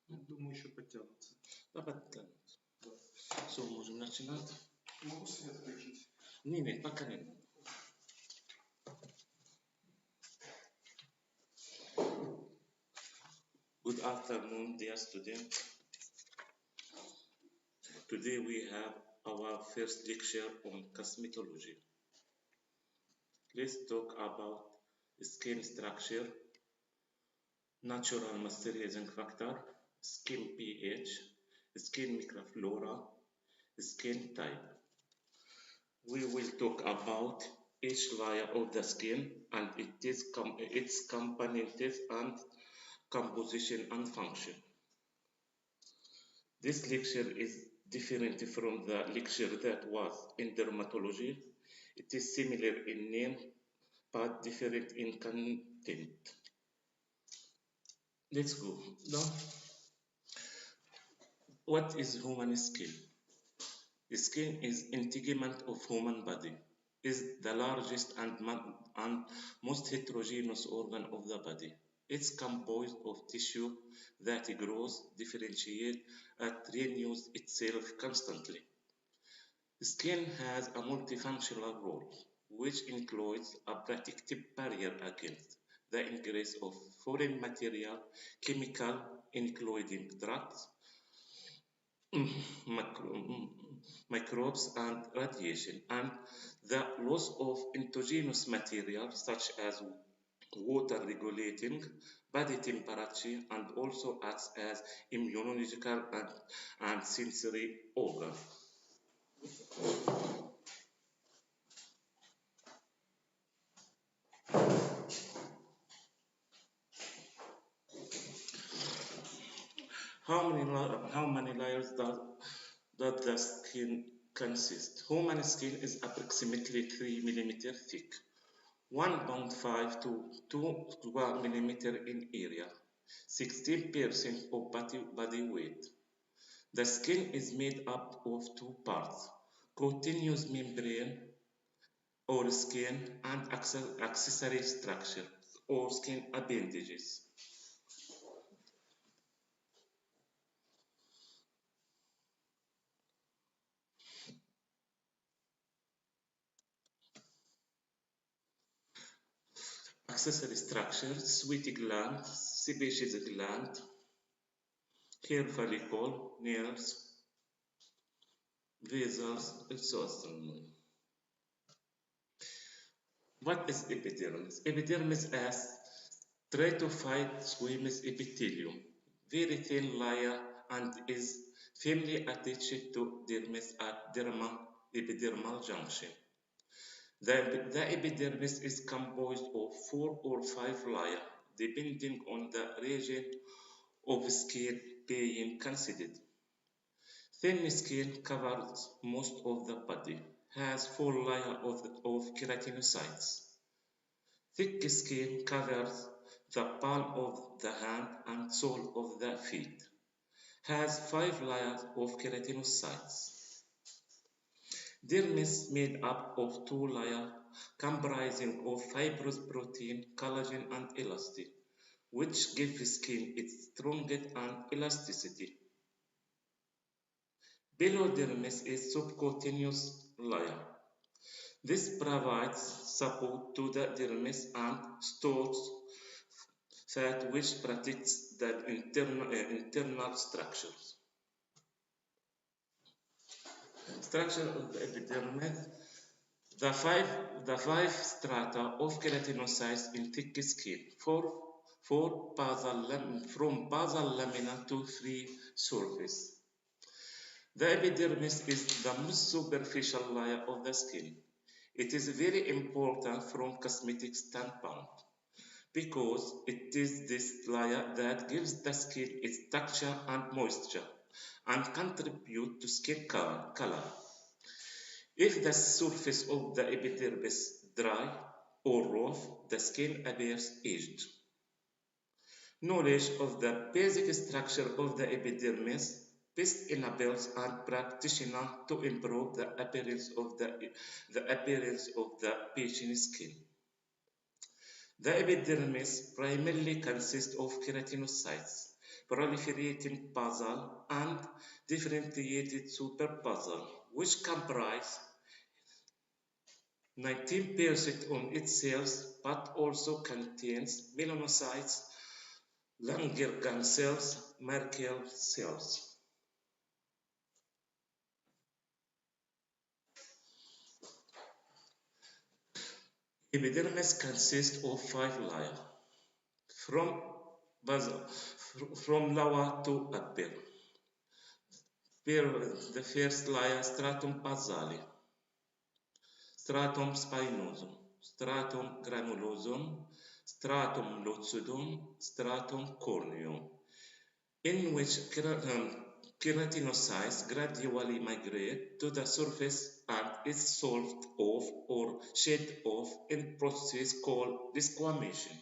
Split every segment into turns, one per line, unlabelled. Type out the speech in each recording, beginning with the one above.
Думаю, еще подтянутся.
Да, подтянутся. Все, можем начинать.
Могу свет включить?
Не, пока не надо. Good afternoon, dear students. Today we have our first lecture on cosmetology. Let's talk about skin structure, natural moisturizing factor, skin pH, skin microflora, skin type. We will talk about each layer of the skin and its components and composition and function. This lecture is different from the lecture that was in dermatology. It is similar in name but different in content. Let's go. Now, what is human skin? The skin is integument of human body. Is the largest and most heterogeneous organ of the body. It's composed of tissue that grows, differentiates, and renews itself constantly. The skin has a multifunctional role, which includes a protective barrier against the ingress of foreign material, chemical, including drugs, microbes and radiation, and the loss of endogenous material such as water regulating body temperature and also acts as immunological and sensory organ. How many layers does the skin consist? Human skin is approximately 3 mm thick, 1.5 to 2 mm in area, 16% of body weight. The skin is made up of two parts, cutaneous membrane or skin and accessory structure or skin appendages. Accessory structures, sweaty gland, sebaceous gland, hair follicle, nerves, vessels, and so on. What is epidermis? Epidermis is stratified squamous epithelium, very thin layer and is firmly attached to dermis at derma-epidermal junction. The epidermis is composed of 4 or 5 layers, depending on the region of skin being considered. Thin skin covers most of the body, has 4 layers of keratinocytes. Thick skin covers the palm of the hand and sole of the feet, has 5 layers of keratinocytes. Dermis made up of 2 layers comprising of fibrous protein, collagen and elastin, which give skin its strength and elasticity. Below dermis is subcutaneous layer. This provides support to the dermis and stores fat which protects the internal structures. Structure of the epidermis. The five strata of keratinocytes in thick skin, from basal lamina to free surface. The epidermis is the most superficial layer of the skin. It is very important from cosmetic standpoint because it is this layer that gives the skin its texture and moisture and contribute to skin color. If the surface of the epidermis dry or rough, the skin appears aged. Knowledge of the basic structure of the epidermis best enables and practitioners to improve the appearance of the patient's skin. The epidermis primarily consists of keratinocytes, proliferating basal, and differentiated superbasal, which comprise 19% on its cells but also contains melanocytes, Langerhans cells, Merkel cells. Epidermis consists of 5 layers, from lower to upper. The first layer, stratum basale, stratum spinosum, stratum granulosum, stratum lucidum, stratum corneum, in which keratinocytes gradually migrate to the surface and is solved off or shed off in process called desquamation.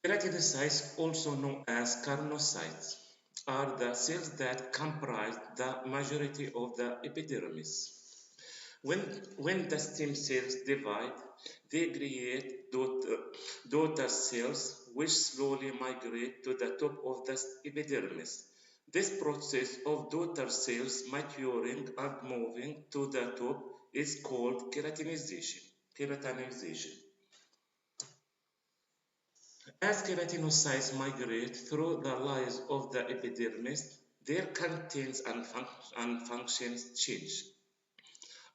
Keratinocytes, also known as carnocytes, are the cells that comprise the majority of the epidermis. When the stem cells divide, they create daughter cells which slowly migrate to the top of the epidermis. This process of daughter cells maturing and moving to the top is called keratinization. As keratinocytes migrate through the layers of the epidermis, their contents and functions change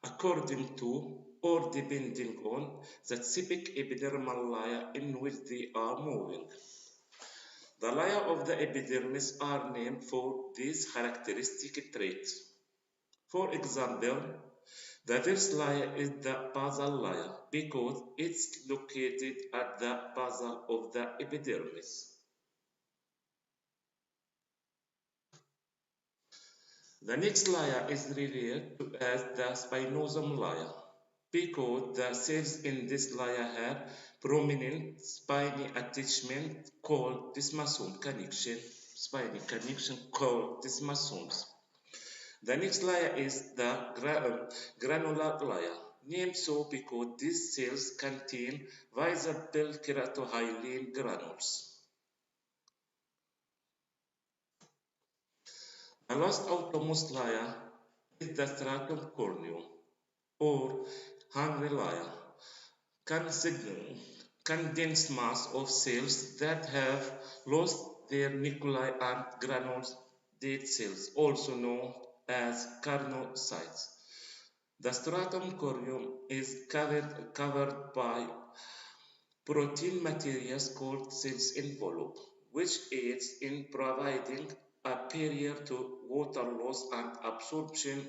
according to or depending on the specific epidermal layer in which they are moving. The layers of the epidermis are named for these characteristic traits. For example, the first layer is the basal layer because it's located at the basal of the epidermis. The next layer is referred to as the spinosum layer because the cells in this layer have prominent spiny attachment called desmosome connection, spiny connection called desmosomes. The next layer is the granular layer, named so because these cells contain visible keratohyaline granules. The last outermost layer is the stratum corneum, or hungry layer, condensed mass of cells that have lost their nuclei and granules, dead cells, also known as carnocytes. The stratum corneum is covered by protein materials called cells envelope, which aids in providing a barrier to water loss and absorption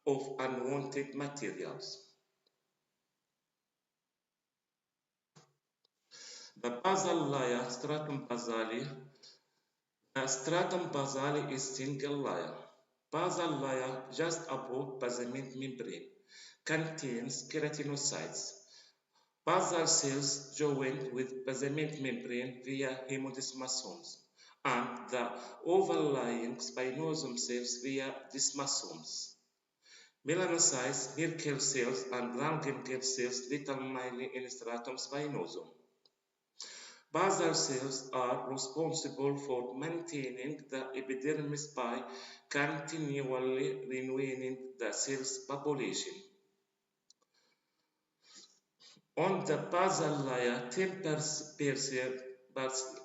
of unwanted materials. The basal layer, stratum basale. The stratum basale is single layer. Basal layer just above basement membrane contains keratinocytes. Basal cells join with basement membrane via hemodesmosomes, and the overlying spinosum cells via desmosomes. Melanocytes, Merkel cells, and Langerhans cells determine in stratum spinosum. Basal cells are responsible for maintaining the epidermis by continually renewing the cell's population. On the basal layer, 10%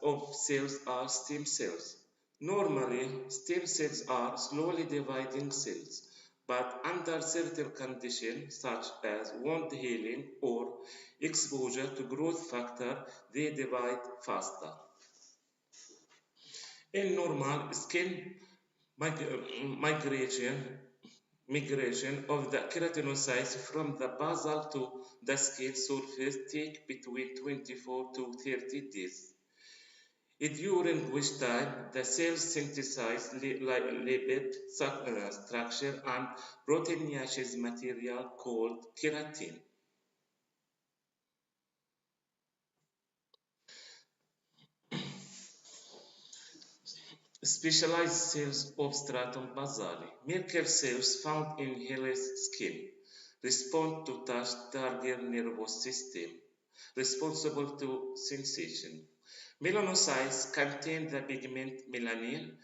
of cells are stem cells. Normally, stem cells are slowly dividing cells, but under certain conditions such as wound healing or exposure to growth factor, they divide faster. In normal skin migration of the keratinocytes from the basal to the skin surface take between 24 to 30 days, during which time the cells synthesize lipid structure and proteinaceous material called keratin. Specialized cells of stratum basale. Merkel cells found in hairless skin respond to touch target nervous system responsible to sensation. Melanocytes contain the pigment melanin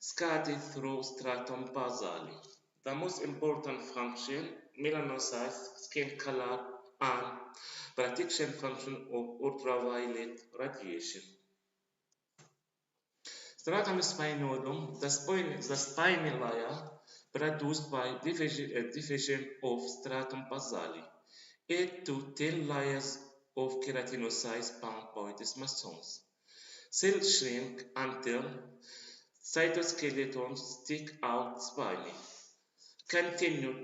scattered through stratum basale. The most important function, melanocytes, skin color, and protection function of ultraviolet radiation. Stratum spinosum, the spiny layer produced by division of stratum basale. 8 to 10 layers of keratinocytes bound by desmosomes. Cells shrink until cytoskeletons stick out spiny. Continue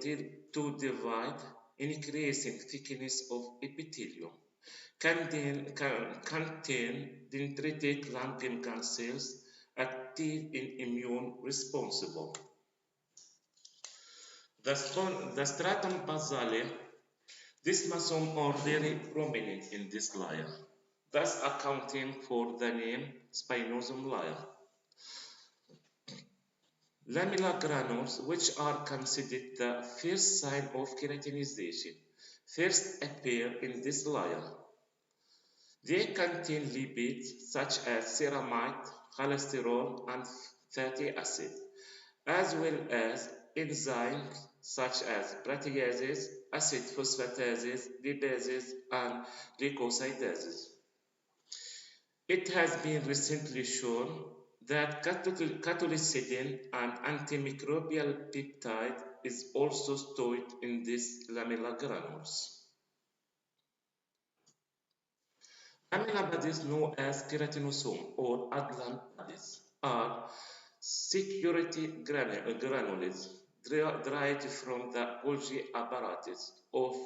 to divide, increasing thickness of epithelium. Contain dendritic Langerhans cells, active and immune responsible. The stratum basale desmosomes are very prominent in this layer, thus accounting for the name spinosum layer. Lamellar granules, which are considered the first sign of keratinization, first appear in this layer. They contain lipids such as ceramide, cholesterol, and fatty acid, as well as enzymes such as proteases, acid phosphatases, lipases, and glycosidases. It has been recently shown that catholicidin, an antimicrobial peptide, is also stored in these lamellar granules. Lamellar bodies known as keratinosome or Adlan bodies are security granules derived from the Golgi apparatus of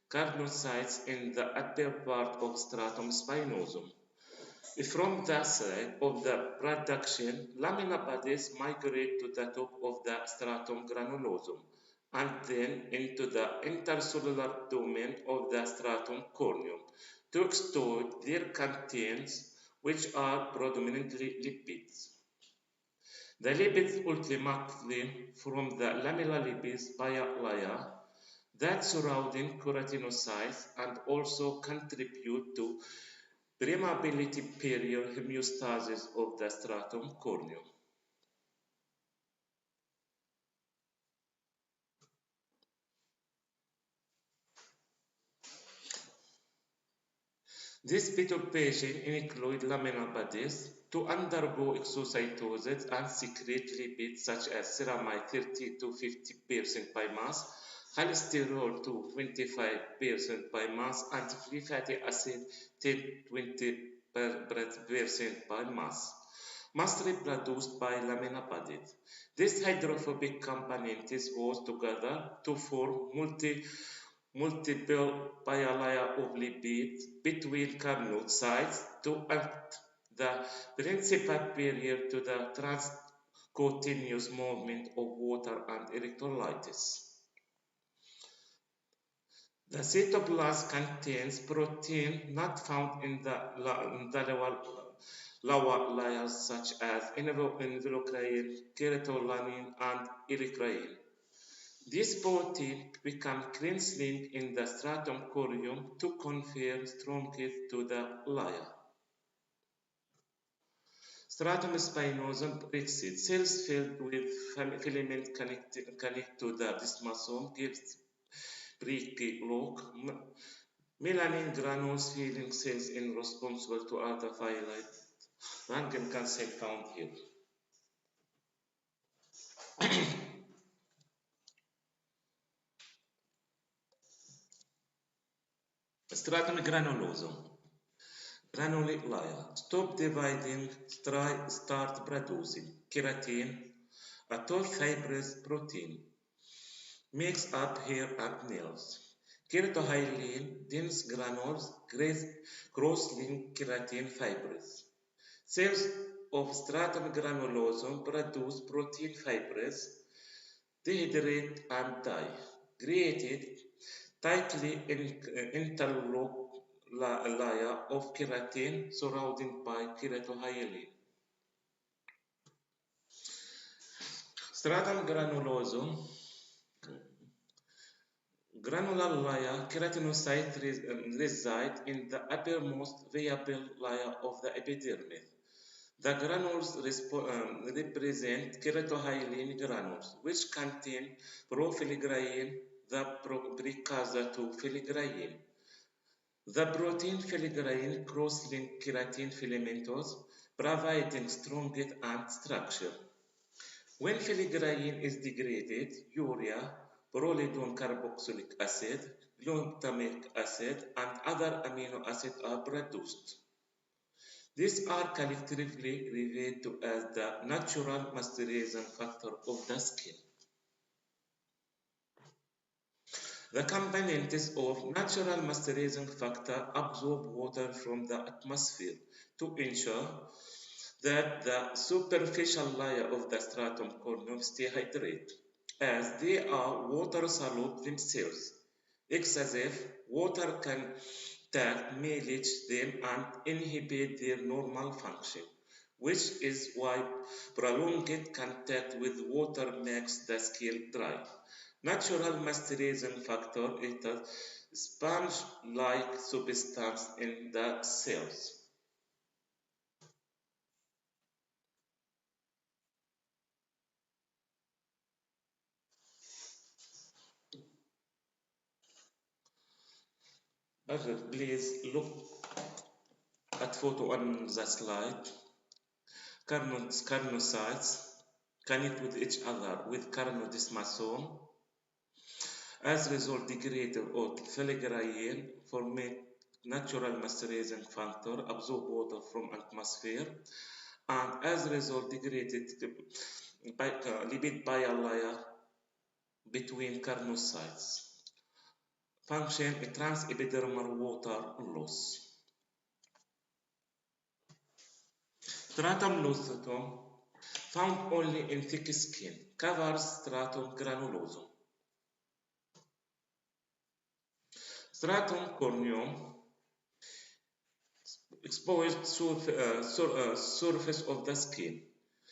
carnocytes in the upper part of stratum spinosum. From the side of the production, lamellar bodies migrate to the top of the stratum granulosum and then into the intercellular domain of the stratum corneum to extort their contents, which are predominantly lipids. The lipids ultimately form the lamellar lipids bilayer that surrounding keratinocytes and also contribute to permeability period homeostasis of the stratum corneum. This perturbation includes lamellar bodies to undergo exocytosis and secrete lipids such as ceramide 30 to 50% by mass, cholesterol to 25% by mass, and free fatty acid 10-20% by mass, mostly produced by lamellar bodies. These hydrophobic components hold together to form multiple bilayer of lipids between carnocytes to act the principal barrier to the transcutaneous movement of water and electrolytes. The cytoplasm contains protein not found in the lower layers such as involucrin, keratolanine, and erythrin. This protein becomes crystalline in the stratum corneum to confer strength to the layer. Stratum spinosum exits. Cells filled with filaments connect to the desmosome gives bricky look. Melanin granules filling cells in responsible to ultraviolet Langerhans cell found here. Stratum granulosum. Granule layer. Stop dividing, start producing keratin, a tall fibrous protein. Makes up hair and nails. Keratohyalin, dense granules, cross-linked keratin fibers. Cells of stratum granulosum produce protein fibers, dehydrate and die, created tightly interlocked layer of keratin surrounded by keratohyalin. Stratum granulosum granular layer keratinocytes reside in the uppermost viable layer of the epidermis. The granules represent keratohyalin granules, which contain profiligrain, the precursor to filigrain. The protein filigrain cross-link keratin filamentous, providing strongest and structure. When filigrain is degraded, urea, prolidone carboxylic acid, glutamic acid, and other amino acids are produced. These are collectively referred to as the natural moisturizing factor of the skin. The components of natural moisturizing factor absorb water from the atmosphere to ensure that the superficial layer of the stratum corneum stay hydrated, as they are water-soluble themselves. Excessive water contact may leach them and inhibit their normal function, which is why prolonged contact with water makes the skin dry. Natural moisturizing factor is a sponge-like substance in the cells. Please look at photo on the slide. Carnocytes connect with each other with carnodesmosome. As a result, degraded or filigrain formate natural moisturizing factor, absorb water from atmosphere, and as a result, degraded lipid bilayer between carnocytes. Function transepidermal water loss. Stratum lucidum, found only in thick skin, covers stratum granulosum. Stratum corneum, exposed surface of the skin,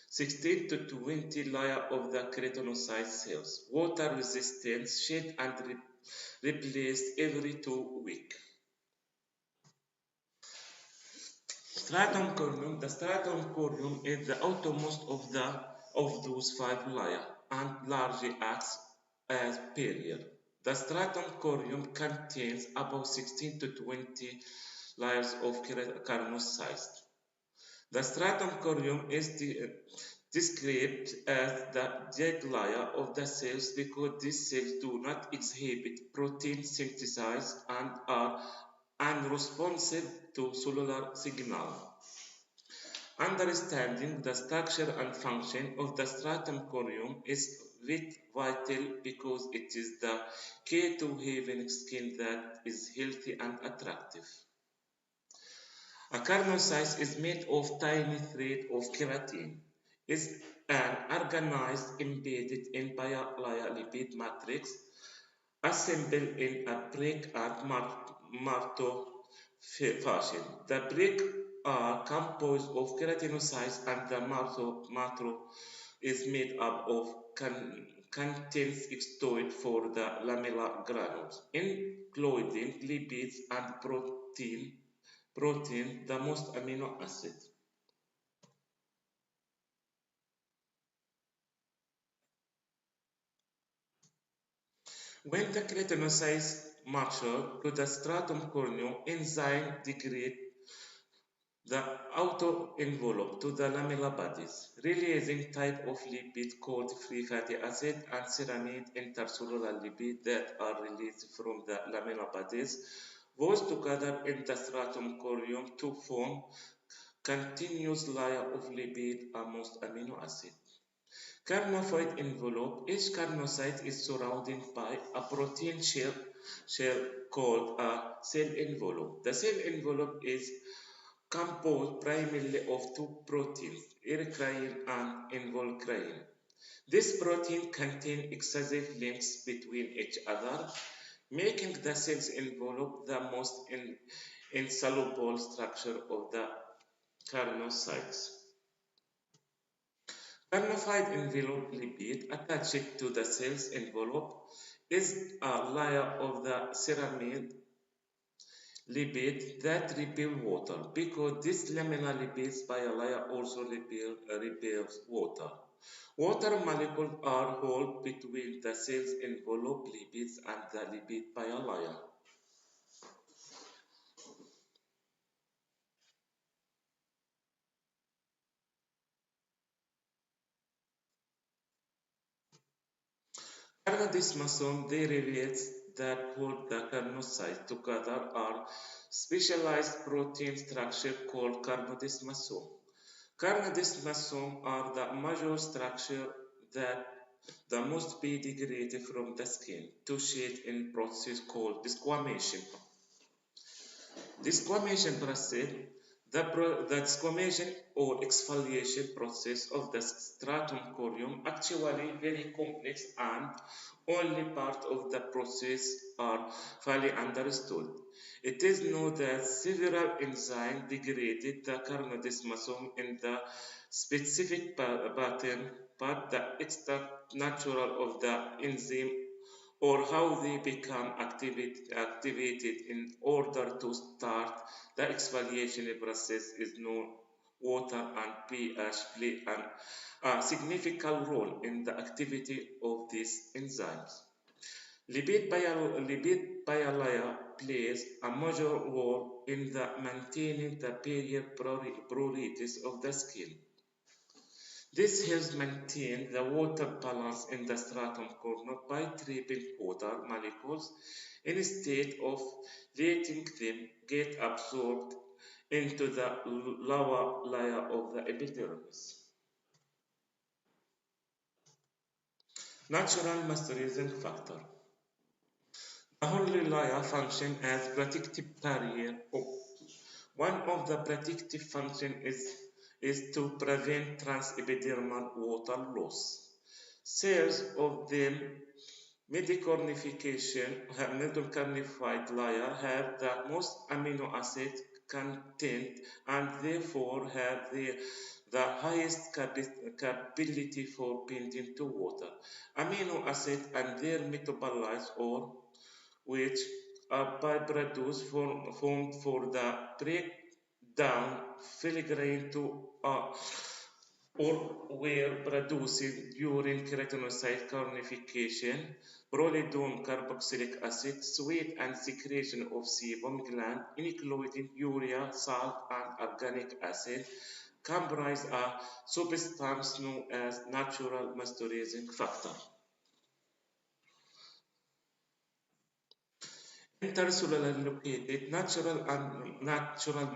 16 to 20 layer of the keratinocyte cells, water resistant, shed and replaced every 2 weeks. Stratum corneum, the stratum corneum is the outermost of those 5 layers and largely acts as barrier. The stratum corneum contains about 16 to 20 layers of carnocytes. The stratum corneum is described as the dead layer of the cells because these cells do not exhibit protein synthesis and are unresponsive to cellular signal. Understanding the structure and function of the stratum corneum is vital because it is the key to having skin that is healthy and attractive. A carnocyte is made of tiny thread of keratin. It's an organized embedded in bilayer lipid matrix assembled in a brick and mortar fashion. The brick are composed of keratinocytes and the mortar is made up of contains extoid for the lamellar granules, including lipids and protein, the most amino acid. When the keratinocytes mature to the stratum corneum, enzyme degrade the outer envelope to the lamellar bodies, releasing type of lipid called free fatty acid and ceramide intercellular lipid that are released from the lamellar bodies, those together in the stratum corneum to form continuous layer of lipid and most amino acid. Carnophoid envelope. Each carnocyte is surrounded by a protein shell called a cell envelope. The cell envelope is composed primarily of 2 proteins, ericrine and involucrine. This protein contains excessive links between each other, making the cell's envelope the most insoluble structure of the carnocytes. Carnophoid envelope lipid attached to the cell's envelope is a layer of the ceramide lipid that repel water, because this laminar lipids bilayer also repels water. Water molecules are held between the cells envelope lipids and the lipid bilayer. Carnodesmosome derivatives that hold the carnocytes together are specialized protein structure called carnodesmosome. Carnodesmosome are the major structure that the most be degraded from the skin to shed in process called desquamation. Desquamation process, the desquamation or exfoliation process of the stratum corneum actually very complex, and only part of the process are fully understood. It is known that several enzymes degraded the carnodesmosome in the specific pattern, but the extract natural of the enzyme or how they become activated in order to start the exfoliation process is known. Water and pH play a significant role in the activity of these enzymes. Lipid bilayer plays a major role in the maintaining the barrier properties of the skin. This helps maintain the water balance in the stratum corneum by trapping water molecules instead of letting them get absorbed into the lower layer of the epidermis. Natural moisturizing factor. The holy layer functions as protective barrier. One of the protective functions is to prevent transepidermal water loss. Cells of the medicornified layer have the most amino acid content and therefore have the highest capability for binding to water. Amino acids and their metabolites, or which are byproducts formed for the breakdown filigrane to or were produced during keratinocyte carnification, prolidone carboxylic acid, sweat and secretion of sebum gland, including urea, salt, and organic acid, comprise a substance known as natural moisturizing factor. Intercellular located natural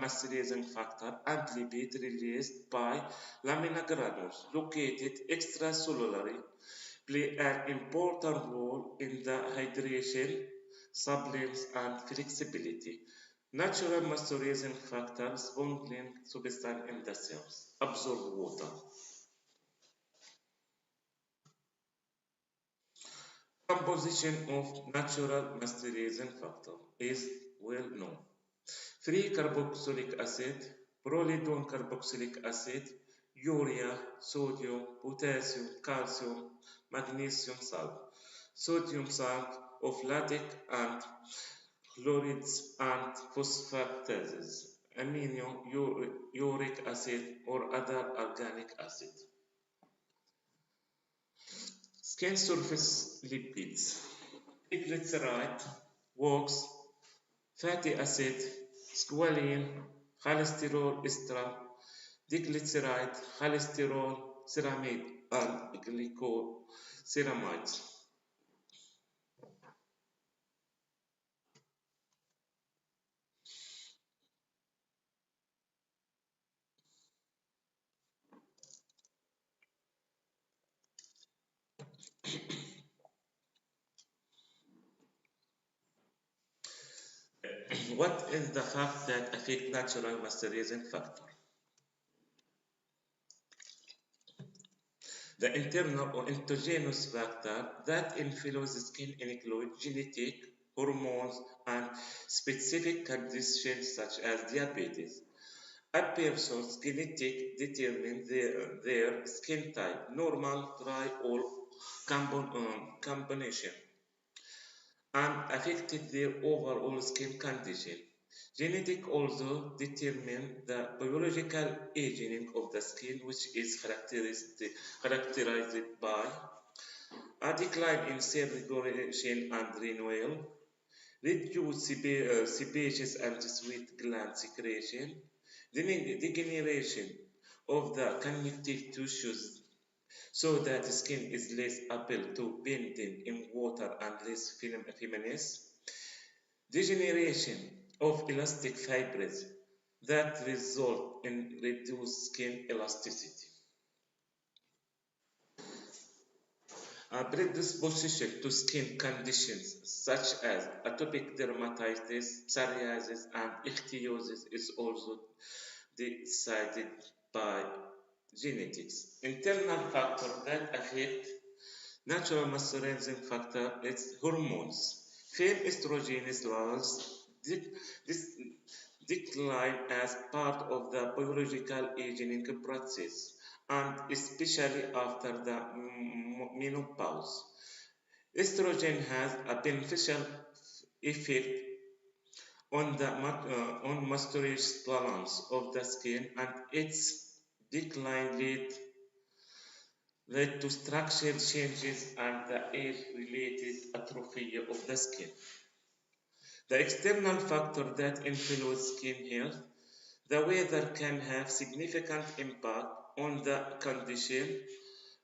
moisturizing factor and lipid released by lamina granules located extracellularly play an important role in the hydration, supplements, and flexibility. Natural moisturizing factors bonding substance in the cells absorb water. Composition of natural moisturizing factor is well known. Free carboxylic acid, prolidone carboxylic acid, urea, sodium, potassium, calcium, magnesium salt, sodium salt of lactic and chlorides and phosphatases, amino, uric acid, or other organic acid. Skin surface lipids, triglyceride, wax, fatty acid, squalene, cholesterol ester, diglyceride, cholesterol, ceramide, and glycoceramides. What is the fact that affect natural moisturizing factor? The internal or endogenous factor that influence the skin include genetic, hormones, and specific conditions such as diabetes. A person's genetic determines their skin type, normal, dry, or combination. and affected their overall skin condition. Genetic also determine the biological aging of the skin, which is characterized by a decline in cell regulation and renewal, reduced sebaceous and sweat gland secretion, degeneration of the connective tissues so that the skin is less able to bend in water and less feminist, degeneration of elastic fibers that result in reduced skin elasticity. A predisposition to skin conditions such as atopic dermatitis, psoriasis, and ichthyosis is also decided by genetics. Internal factors that affect natural masculinizing factor is hormones. Female estrogen levels decline as part of the biological aging process, and especially after the menopause. Estrogen has a beneficial effect on the moisture balance of the skin, and its decline led to structural changes and the age-related atrophy of the skin. The external factors that influence skin health, the weather can have significant impact on the condition.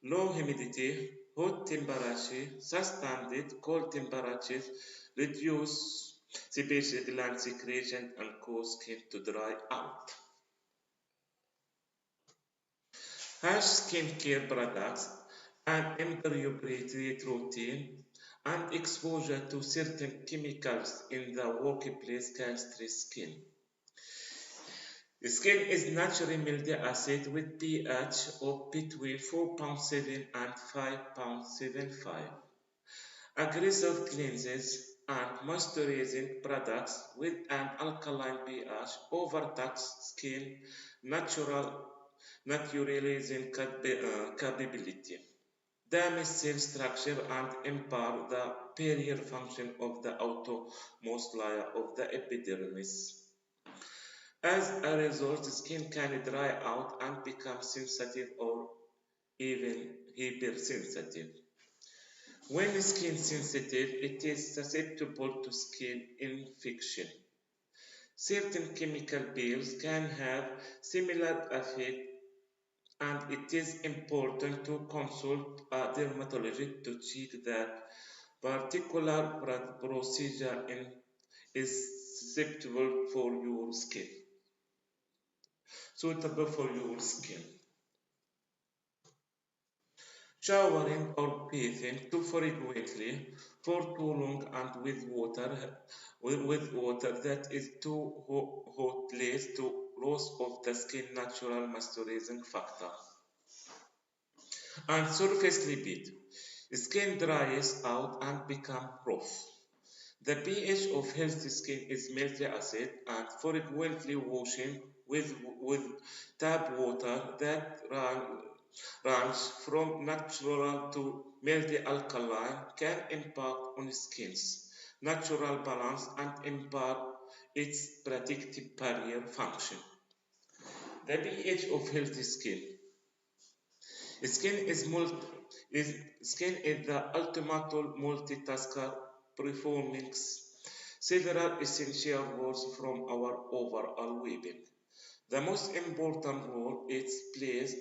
Low humidity, hot temperature, sustained cold temperatures reduce sebaceous gland secretion and cause skin to dry out. Harsh skincare products, an inappropriate routine, and exposure to certain chemicals in the workplace can stress skin. The skin is naturally milky acid with pH of between 4.7 and 5.75. Aggressive cleanses and moisturizing products with an alkaline pH overtax skin naturalizing capability, damage cell structure, and impair the barrier function of the outermost layer of the epidermis. As a result, skin can dry out and become sensitive or even hypersensitive. When skin sensitive, it is susceptible to skin infection. Certain chemical peels can have similar effect, and it is important to consult a dermatologist to check that particular procedure is suitable for your skin. Showering or bathing too frequently, for too long, and with water that is too hot leads to loss of the skin natural moisturizing factor. And surface lipid. Skin dries out and becomes rough. The pH of healthy skin is milky acid, and frequently washing with tap water that runs from natural to milky alkaline can impact on skin's natural balance and impair its protective barrier function. The pH of healthy skin. Skin is the ultimate multitasker, performing several essential roles from our overall well-being. The most important role it plays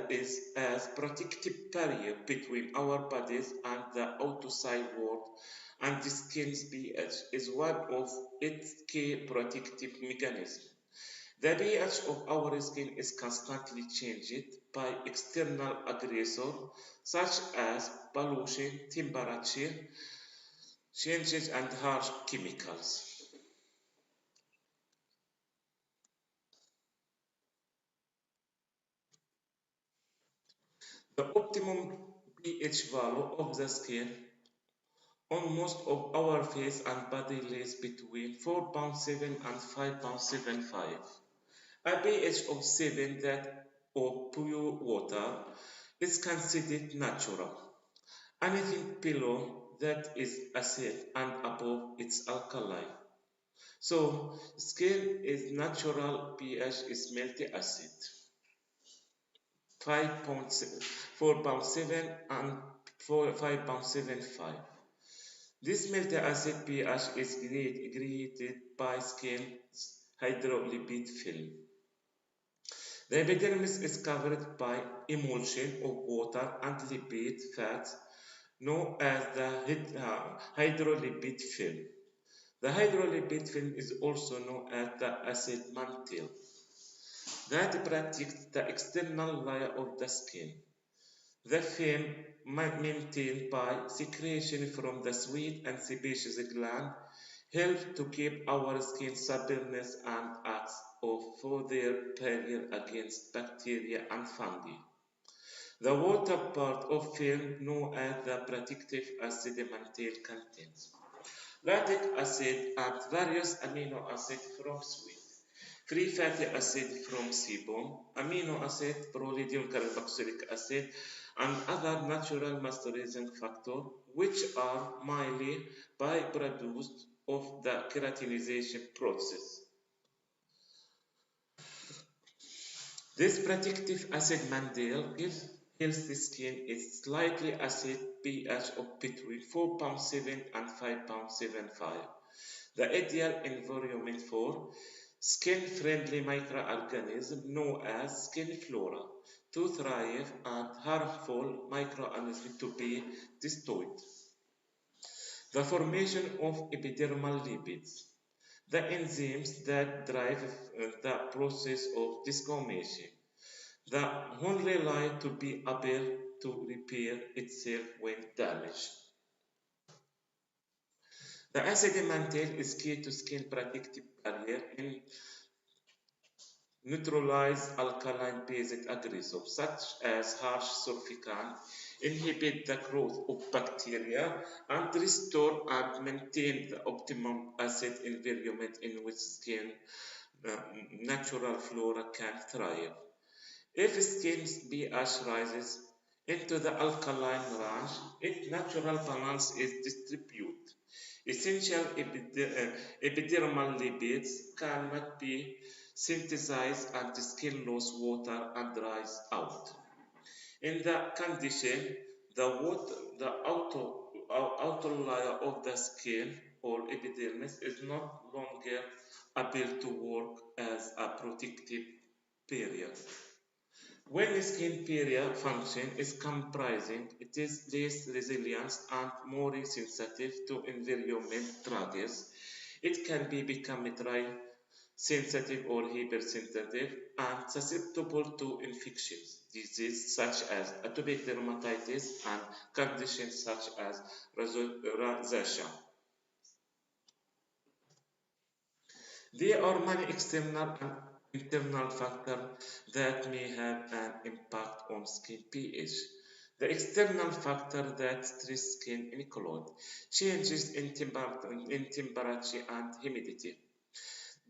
is as protective barrier between our bodies and the outside world, and the skin's pH is one of its key protective mechanisms. The pH of our skin is constantly changed by external aggressors such as pollution, temperature changes, and harsh chemicals. The optimum pH value of the skin on most of our face and body lies between 4.7 and 5.75. A pH of 7 that of pure water is considered natural. Anything below that is acid and above it's alkaline. So skin is natural pH is multi-acid. 4.7 and 5.75. This multi-acid pH is created by skin's hydrolipid film. The epidermis is covered by emulsion of water and lipid fats known as the hydrolipid film. The hydrolipid film is also known as the acid mantle that protects the external layer of the skin. The film maintained by secretion from the sweat and sebaceous gland help to keep our skin suppleness and acts of further barrier against bacteria and fungi. The water part of film known as the protective acid mantle contains lactic acid and various amino acids from sweat, free fatty acid from sebum, amino acid, prolydium carboxylic acid, and other natural moisturizing factors, which are mainly byproducts of the keratinization process. This protective acid mantle gives healthy skin its slightly acid pH of between 4.7 and 5.75. The ideal environment for skin-friendly microorganisms known as skin flora to thrive and harmful microorganisms to be destroyed. The formation of epidermal lipids, the enzymes that drive the process of desquamation, the only layer to be able to repair itself when damaged. The acid mantle is key to skin protective barrier in neutralize alkaline-based aggressors such as harsh surfactant, inhibit the growth of bacteria, and restore and maintain the optimum acid environment in which skin natural flora can thrive. If skin's pH rises into the alkaline range, its natural balance is distributed. Essential epidermal lipids cannot be synthesized and the skin loses water and dries out. In that condition, the outer layer of the skin or epidermis is no longer able to work as a protective barrier. When the skin barrier function is comprising, it is less resilient and more sensitive to environment triggers. It can become dry, sensitive or hypersensitive and susceptible to infections, diseases such as atopic dermatitis and conditions such as rosacea. There are many external and internal factors that may have an impact on skin pH. The external factors that stress skin include changes in temperature and humidity,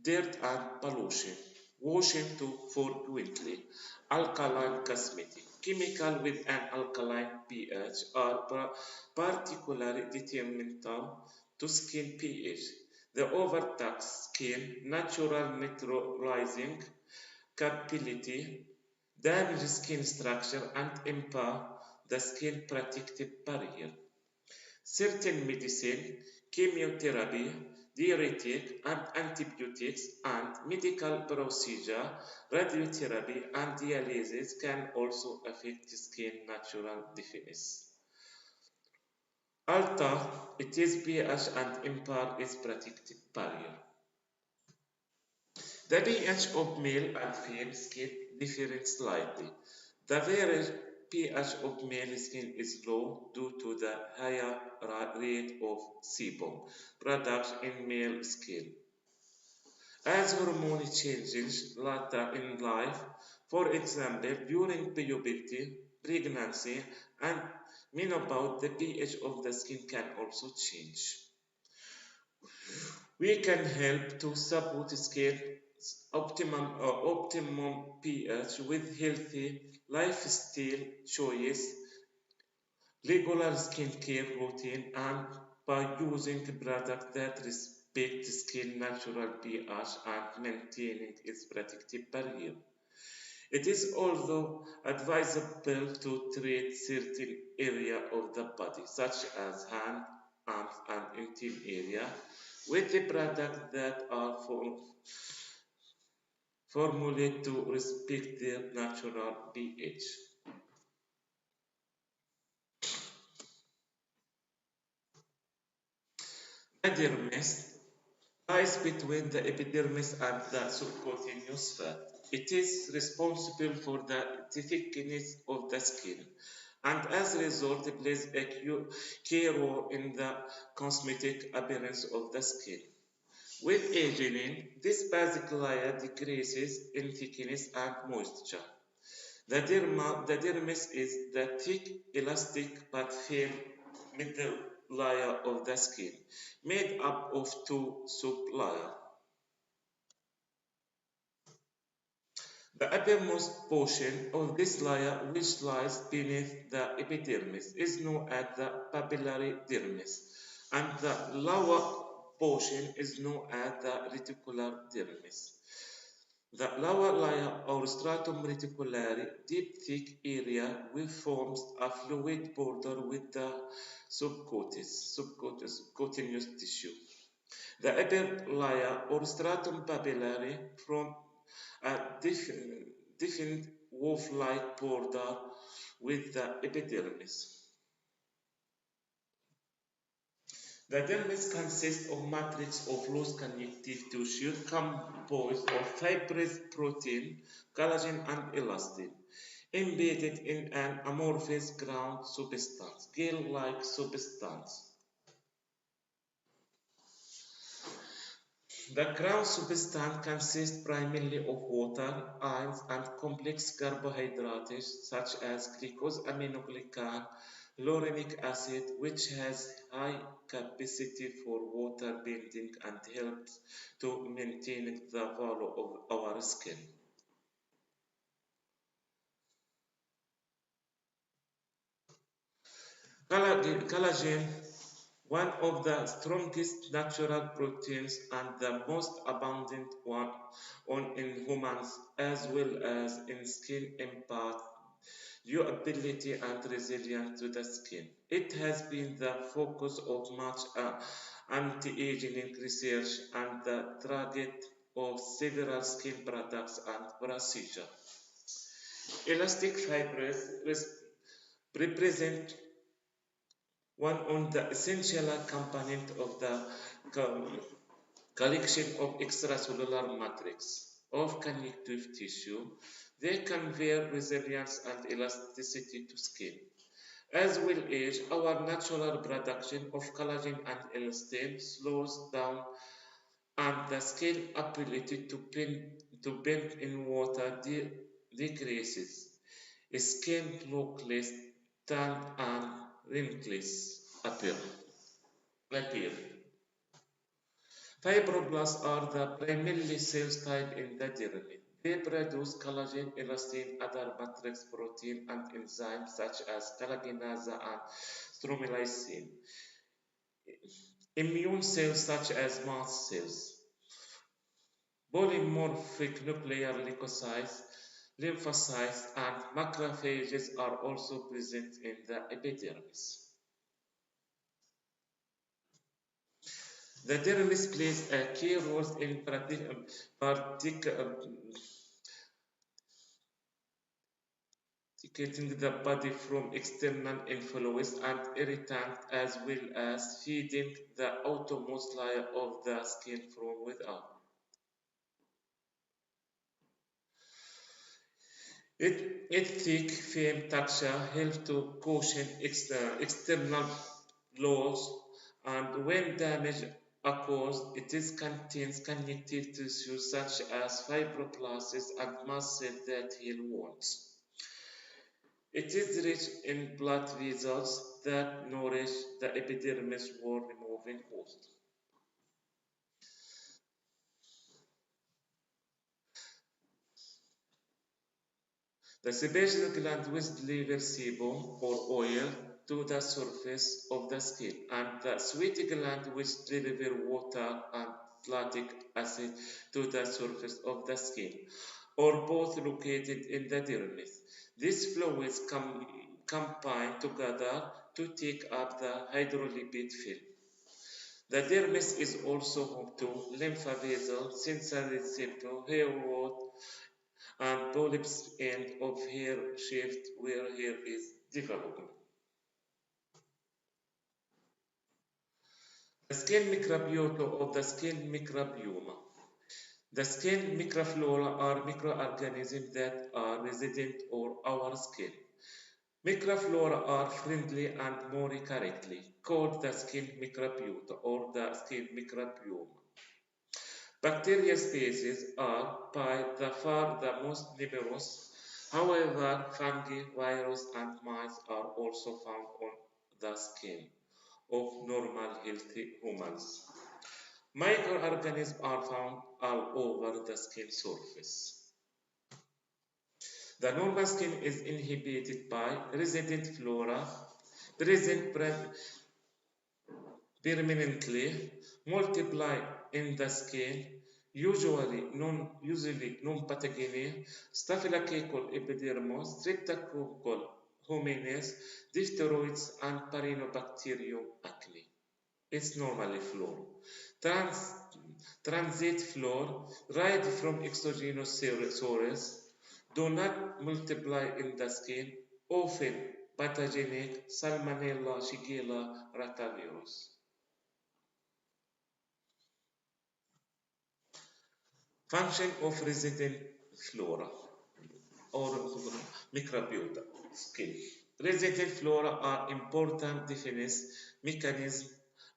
dirt and pollution, washing too frequently, alkaline cosmetic, chemical with an alkaline pH are particularly detrimental to skin pH. The overtaxed skin, natural neutralizing capability, damage skin structure and impair the skin protective barrier. Certain medicine, chemotherapy, diuretic and antibiotics and medical procedure, radiotherapy and dialysis can also affect skin natural defense. Alter its pH and impair its protective barrier. The pH of male and female skin differ slightly. The average pH of male skin is low due to the higher rate of sebum production in male skin. As hormone changes later in life, for example, during puberty, pregnancy, and menopause, the pH of the skin can also change. We can help to support skin optimum pH with healthy lifestyle choice regular skincare routine, and by using products that respect skin natural pH and maintaining its protective barrier. It is also advisable to treat certain area of the body, such as hand, arms, and intim area, with the products that are formulated to respect their natural pH. The dermis lies between the epidermis and the subcutaneous fat. It is responsible for the thickness of the skin and as a result plays a key role in the cosmetic appearance of the skin. With aging, this basic layer decreases in thickness and moisture. The dermis is the thick, elastic but firm middle layer of the skin, made up of two sub-layers. The uppermost portion of this layer, which lies beneath the epidermis, is known as the papillary dermis, and the lower portion is known as the reticular dermis. The lower layer or stratum reticuli, deep thick area which forms a fluid border with the subcutaneous tissue. The upper layer or stratum papillary from a defined wolf-like border with the epidermis. The dermis consists of matrix of loose connective tissue composed of fibrous protein, collagen, and elastin, embedded in an amorphous ground substance, gel-like substance. The ground substance consists primarily of water, ions, and complex carbohydrates such as glucose, aminoglycan, laurenic acid, which has high capacity for water binding and helps to maintain the value of our skin. Collagen, one of the strongest natural proteins and the most abundant one in humans as well as in skin, imparts durability and resilience to the skin. It has been the focus of much anti-aging research and the target of several skin products and procedures. Elastic fibers represent one of the essential components of the collection of extracellular matrix of connective tissue. They convey resilience and elasticity to skin. As we age, our natural production of collagen and elastin slows down and the skin ability to bend in water decreases. Skin looks less tanned and wrinkles appear. Fibroblasts are the primary cell type in the dermis. They produce collagen, elastin, other matrix protein, and enzymes such as collagenase and stromatolin. Immune cells such as mast cells. Polymorphic nuclear leukocytes, lymphocytes, and macrophages are also present in the epidermis. The dermis plays a key role in protecting the body from external influence and irritants as well as feeding the outermost layer of the skin from without. Its thick, firm texture helps to cushion external blows, and when damage occurs, it contains connective tissue such as fibroblasts and mast cells that heal wounds. It is rich in blood vessels that nourish the epidermis while removing host. The sebaceous gland with liver sebum or oil to the surface of the skin, and the sweat gland which deliver water and lactic acid to the surface of the skin, or both located in the dermis. These fluids combine together to take up the hydrolipid film. The dermis is also home to lymph vessels, sensory receptor, hair root, and polyps end of hair shaft where hair is developing. The skin microbiota of the skin microbiome. The skin microflora are microorganisms that are resident on our skin. Microflora are friendly and more correctly called the skin microbiota or the skin microbiome. Bacteria species are by far the most numerous. However, fungi, viruses, and mites are also found on the skin of normal healthy humans. Microorganisms are found all over the skin surface. The normal skin is inhabited by resident flora, present permanently, multiply in the skin, usually non-pathogenic, staphylococcal epidermis, streptococcal hominis, diphtheroids, and parinobacterium acne. It's normally flora. Transit flora, derived from exogenous sources, do not multiply in the skin, often pathogenic Salmonella, Shigella, rotavirus. Function of resident flora or microbiota skin. Resident flora are important defense mechanism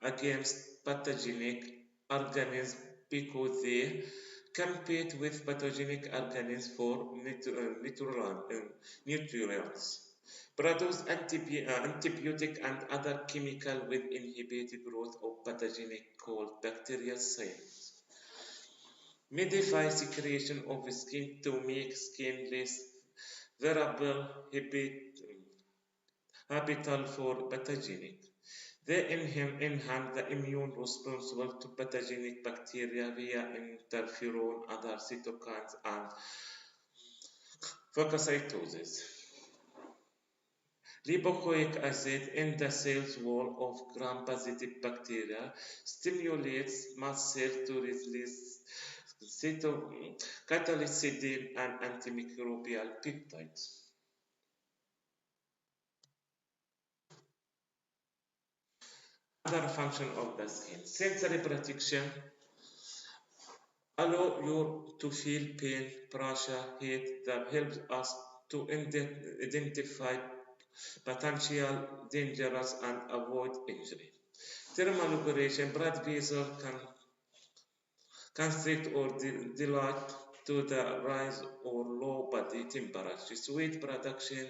against pathogenic organisms because they compete with pathogenic organisms for nutrients, produce antibiotic and other chemical with inhibit growth of pathogenic called bacterial cells. Modify secretion of skin to make skin less variable habitat for pathogenic. They enhance the immune responsible to pathogenic bacteria via interferon, other cytokines, and phagocytosis. Lipoic acid in the cell's wall of gram-positive bacteria stimulates mast cells to release catalycidin and antimicrobial peptides. Other function of the skin. Sensory protection. Allow you to feel pain, pressure, heat that helps us to identify potential dangers and avoid injury. Thermal regulation. Blood vessels can constrict or dilate to the rise or low body temperature. Sweat production,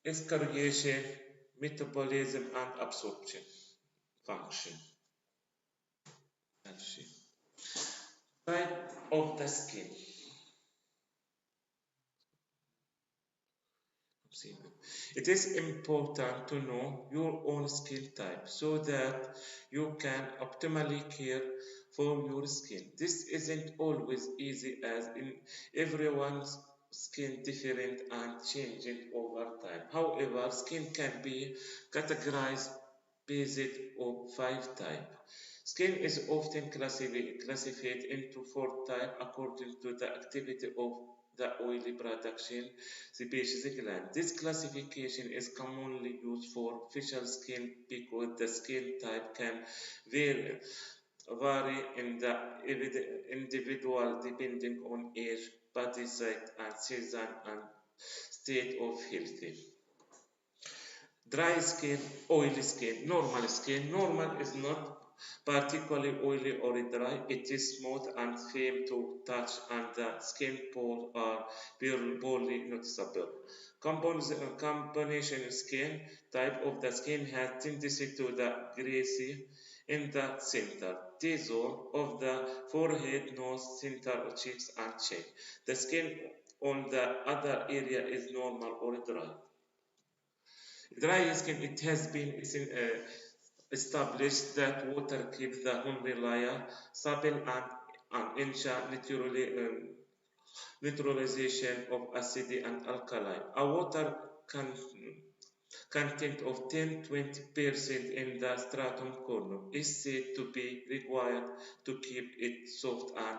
excretion, metabolism, and absorption function. Type of the skin. It is important to know your own skin type so that you can optimally care for your skin. This isn't always easy as in everyone's skin different and changing over time. However, skin can be categorized based on 5 types. Skin is often classified into 4 types according to the activity of the oily production species gland. This classification is commonly used for facial skin because the skin type can vary in the individual depending on age, body size, and season and state of health. Dry skin, oily skin, normal skin. Normal is not particularly oily or dry. It is smooth and firm to touch, and the skin pores are barely noticeable. Combination skin type of the skin has tendency to the greasy in the center, T-zone of the forehead, nose, center of cheeks, and chin. The skin on the other area is normal or dry. Dry skin, it has been established that water keeps the hungry layer supple and ensure neutralization of acid and alkali. A water content of 10–20% in the stratum corneum is said to be required to keep it soft and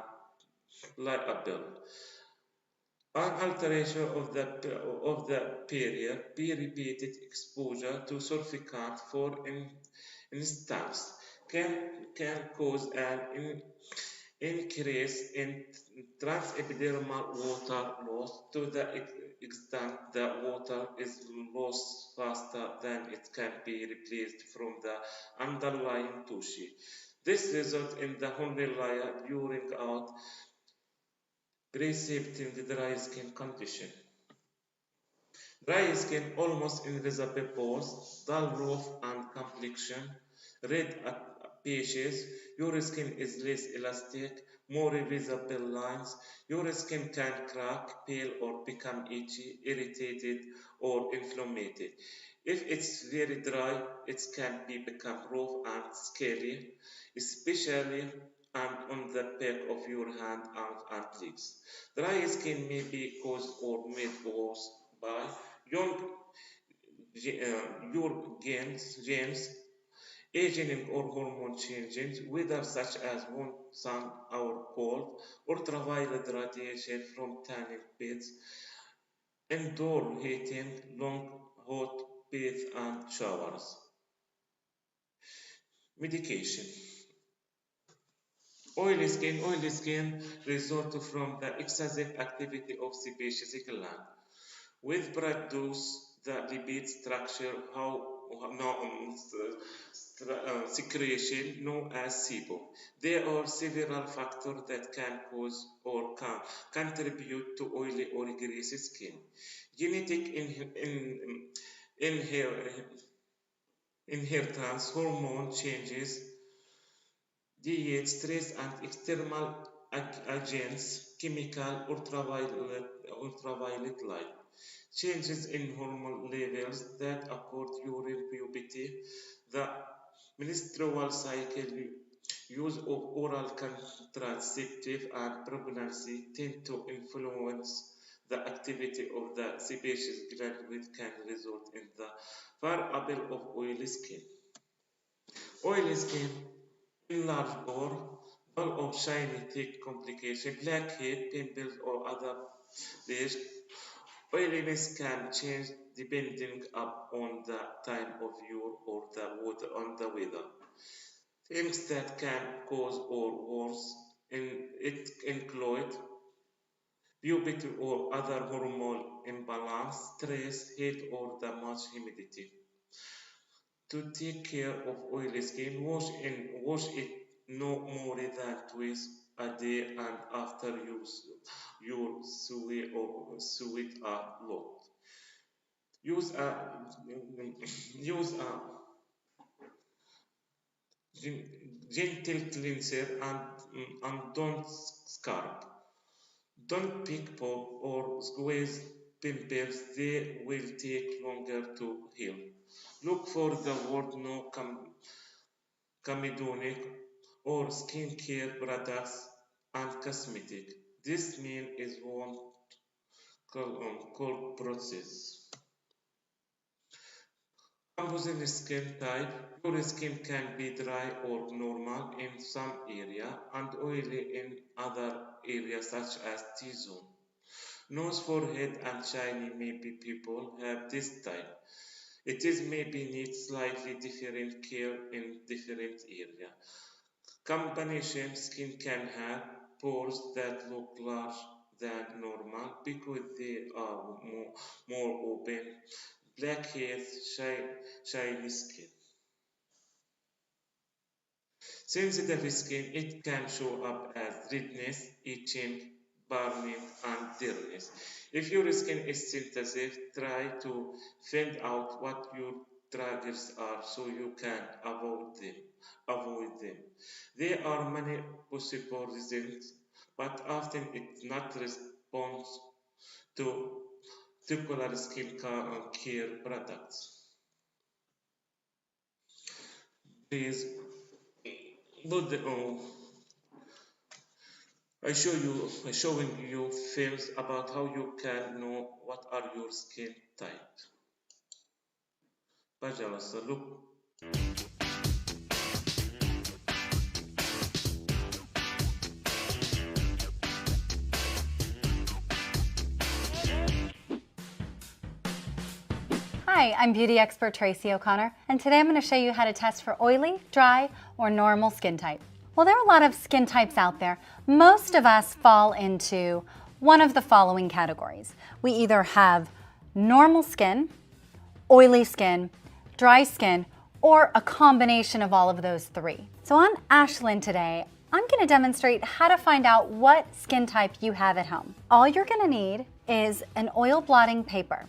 pliable. An alteration of the period, be repeated exposure to surfactant, for instance, can cause an increase in transepidermal water loss to the extent that water is lost faster than it can be replaced from the underlying tissue. This results in the horny layer during out, precipitating the dry skin condition. Dry skin, almost invisible pores, dull roof and complexion, red patches. Your skin is less elastic, more visible lines. Your skin can crack, peel, or become itchy, irritated, or inflamed. If it's very dry, it can become rough and scaly, especially on the back of your hand, arms, and legs. Dry skin may be caused or made worse by young your genes, aging or hormone changes, whether such as sun or cold, ultraviolet radiation from tanning beds, indoor heating, long hot baths and showers. Medication. Oily skin result from the excessive activity of sebaceous gland, which produce the lipid structure secretion known as sebum. There are several factors that can cause or can contribute to oily or greasy skin. Genetic inheritance, hormone changes, diet, stress, and external agents, chemical, ultraviolet light. Changes in hormone levels that occur during puberty, the menstrual cycle, use of oral contraceptive, and pregnancy tend to influence the activity of the sebaceous gland, which can result in the variable of oily skin. Oily skin, enlarged pore, dull or shiny thick complication, blackhead, pimples, or other blemishes. Oiliness can change depending upon the time of year or the water on the weather. Things that can cause or worse it include puberty or other hormonal imbalance, stress, heat, or the much humidity. To take care of oily skin, wash it no more than twice a day, and after you sweat a lot. Use a use a gentle cleanser and don't scrub. Don't pick pop or squeeze pimples; they will take longer to heal. Look for the word no comedonic or skincare products and cosmetic. This mean is one cold process. Composite skin type. Your skin can be dry or normal in some area and oily in other areas such as T-zone. Nose, forehead, and shiny maybe people have this type. It is maybe needs slightly different care in different area. Combination skin can have pores that look large than normal because they are more open, blackheads, shiny skin. Sensitive skin, it can show up as redness, itching, burning, and dullness. If your skin is sensitive, try to find out what your triggers are so you can avoid them. There are many possible reasons, but often it not responds to particular skin care products. Please put the, I showing you films about how you can know what are your skin type. Пожалуйста, look.
Hi, I'm beauty expert Tracy O'Connor, and today I'm going to show you how to test for oily, dry, or normal skin type. Well, there are a lot of skin types out there. Most of us fall into one of the following categories. We either have normal skin, oily skin, dry skin, or a combination of all of those three. So on Ashlyn today, I'm going to demonstrate how to find out what skin type you have at home. All you're going to need is an oil blotting paper.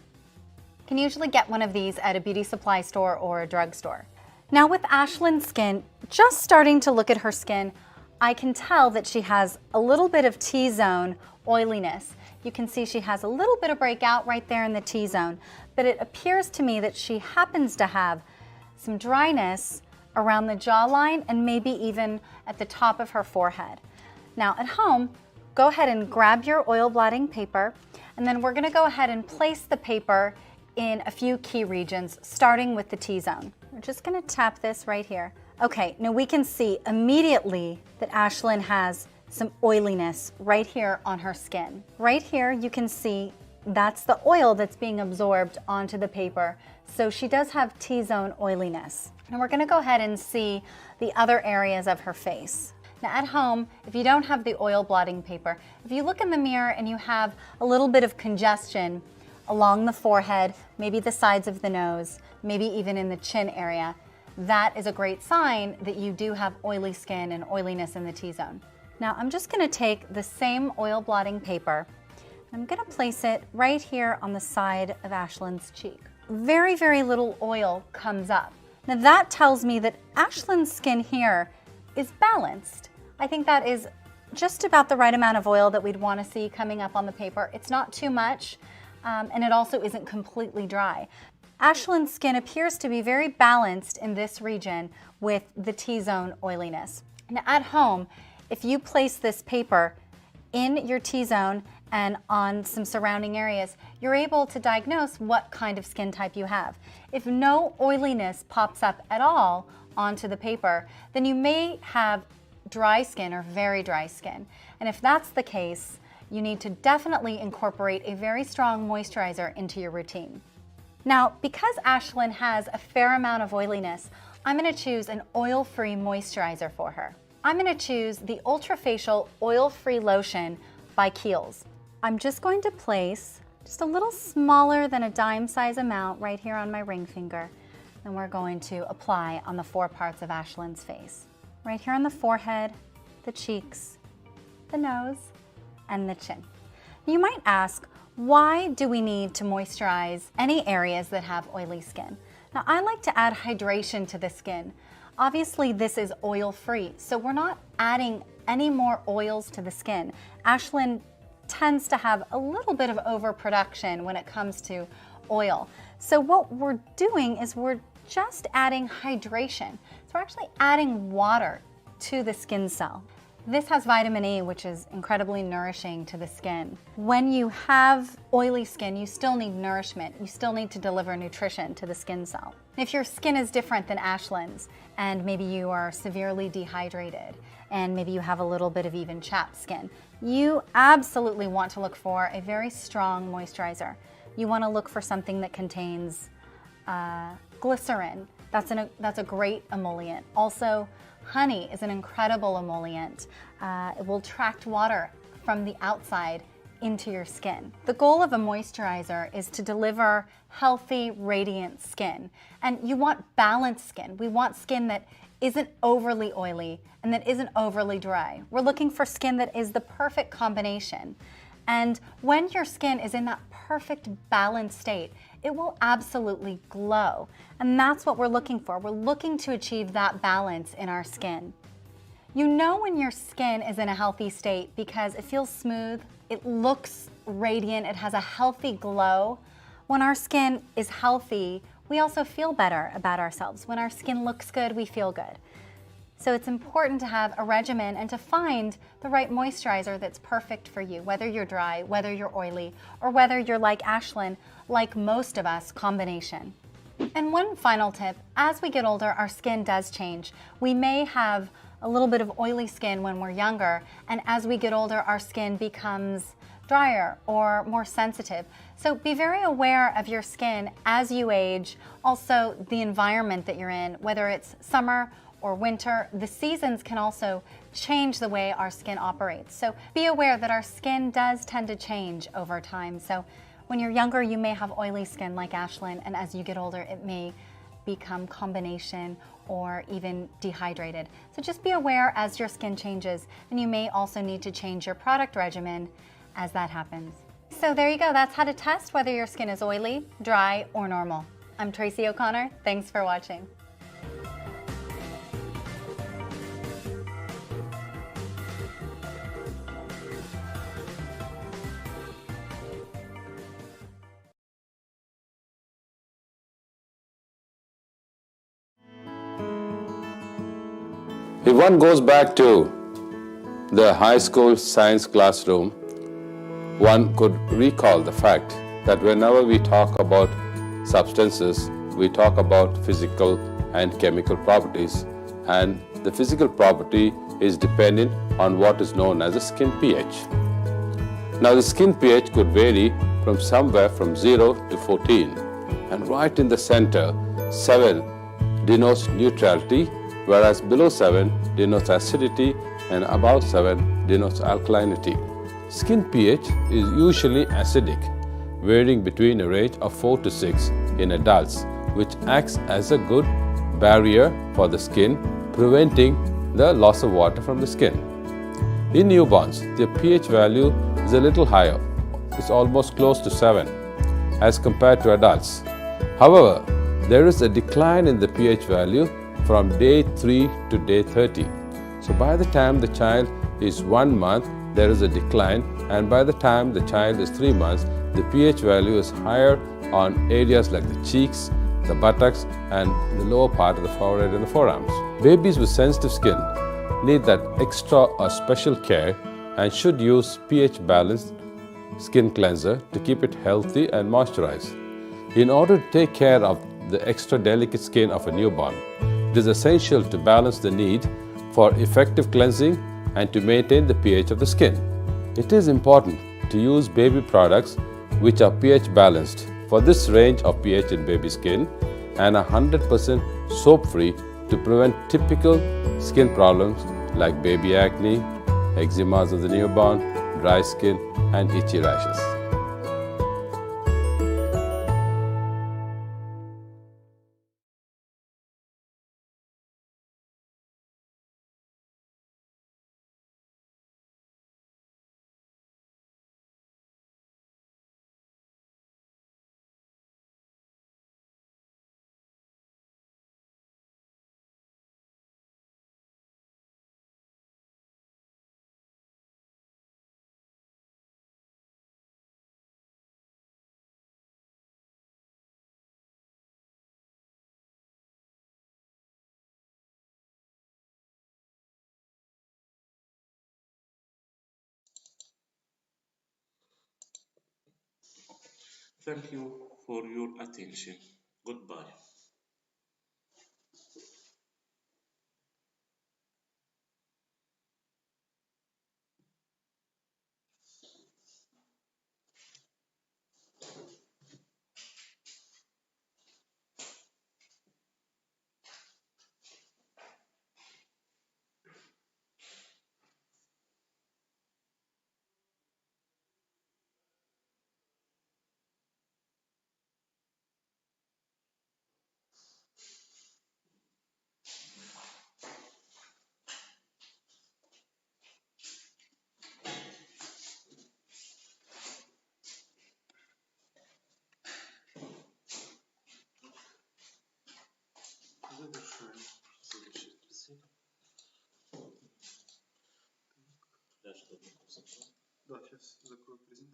You can usually get one of these at a beauty supply store or a drugstore. Now with Ashlyn's skin, just starting to look at her skin, I can tell that she has a little bit of T-zone oiliness. You can see she has a little bit of breakout right there in the T-zone, but it appears to me that she happens to have some dryness around the jawline and maybe even at the top of her forehead. Now at home, go ahead and grab your oil blotting paper, and then we're gonna go ahead and place the paper in a few key regions, starting with the T-zone. We're just gonna tap this right here. Okay, now we can see immediately that Ashlyn has some oiliness right here on her skin. Right here, you can see that's the oil that's being absorbed onto the paper. So she does have T-zone oiliness. And we're gonna go ahead and see the other areas of her face. Now at home, if you don't have the oil blotting paper, if you look in the mirror and you have a little bit of congestion along the forehead, maybe the sides of the nose, maybe even in the chin area, that is a great sign that you do have oily skin and oiliness in the T-zone. Now I'm just gonna take the same oil blotting paper, and I'm gonna place it right here on the side of Ashlyn's cheek. Very, very little oil comes up. Now that tells me that Ashlyn's skin here is balanced. I think that is just about the right amount of oil that we'd wanna see coming up on the paper. It's not too much, and it also isn't completely dry. Ashlyn's skin appears to be very balanced in this region with the T-zone oiliness. Now at home, if you place this paper in your T-zone and on some surrounding areas, you're able to diagnose what kind of skin type you have. If no oiliness pops up at all onto the paper, then you may have dry skin or very dry skin. And if that's the case, you need to definitely incorporate a very strong moisturizer into your routine. Now, because Ashlyn has a fair amount of oiliness, I'm gonna choose an oil-free moisturizer for her. I'm gonna choose the Ultra Facial Oil-Free Lotion by Kiehl's. I'm just going to place just a little smaller than a dime size amount right here on my ring finger, and we're going to apply on the 4 parts of Ashlyn's face. Right here on the forehead, the cheeks, the nose, and the chin. You might ask, why do we need to moisturize any areas that have oily skin? Now, I like to add hydration to the skin. Obviously, this is oil-free, so we're not adding any more oils to the skin. Ashlyn tends to have a little bit of overproduction when it comes to oil. So what we're doing is we're just adding hydration. So we're actually adding water to the skin cell. This has vitamin E, which is incredibly nourishing to the skin. When you have oily skin, you still need nourishment. You still need to deliver nutrition to the skin cell. If your skin is different than Ashlyn's, and maybe you are severely dehydrated, and maybe you have a little bit of even chapped skin, you absolutely want to look for a very strong moisturizer. You want to look for something that contains glycerin. That's a great emollient. Also, honey is an incredible emollient. It will attract water from the outside into your skin. The goal of a moisturizer is to deliver healthy, radiant skin. And you want balanced skin. We want skin that isn't overly oily and that isn't overly dry. We're looking for skin that is the perfect combination. And when your skin is in that perfect balanced state, it will absolutely glow. And that's what we're looking for. We're looking to achieve that balance in our skin. You know when your skin is in a healthy state because it feels smooth, it looks radiant, it has a healthy glow. When our skin is healthy, we also feel better about ourselves. When our skin looks good, we feel good. So it's important to have a regimen and to find the right moisturizer that's perfect for you, whether you're dry, whether you're oily, or whether you're like Ashlyn, like most of us, combination. And one final tip, as we get older, our skin does change. We may have a little bit of oily skin when we're younger, and as we get older, our skin becomes drier or more sensitive. So be very aware of your skin as you age, also the environment that you're in, whether it's summer or winter. The seasons can also change the way our skin operates. So be aware that our skin does tend to change over time. So when you're younger, you may have oily skin like Ashlyn, and as you get older, it may become combination or even dehydrated. So just be aware as your skin changes, and you may also need to change your product regimen as that happens. So there you go, that's how to test whether your skin is oily, dry, or normal. I'm Tracy O'Connor, thanks for watching.
If one goes back to the high school science classroom, one could recall the fact that whenever we talk about substances, we talk about physical and chemical properties, and the physical property is dependent on what is known as the skin pH. Now the skin pH could vary from somewhere from 0 to 14, and right in the center, 7 denotes neutrality, whereas below 7 denotes acidity and above 7 denotes alkalinity. Skin pH is usually acidic, varying between a range of 4 to 6 in adults, which acts as a good barrier for the skin, preventing the loss of water from the skin. In newborns, the pH value is a little higher. It's almost close to 7 as compared to adults. However, there is a decline in the pH value from day 3 to day 30. So by the time the child is 1 month, there is a decline, and by the time the child is 3 months, the pH value is higher on areas like the cheeks, the buttocks, and the lower part of the forehead and the forearms. Babies with sensitive skin need that extra or special care and should use pH balanced skin cleanser to keep it healthy and moisturized. In order to take care of the extra delicate skin of a newborn, it is essential to balance the need for effective cleansing and to maintain the pH of the skin. It is important to use baby products which are pH balanced for this range of pH in baby skin and 100% soap-free to prevent typical skin problems like baby acne, eczemas of the newborn, dry skin, and itchy rashes.
Thank you for your attention. Goodbye.
Завершаем. Завершить беседу. Да, сейчас закрою презентацию.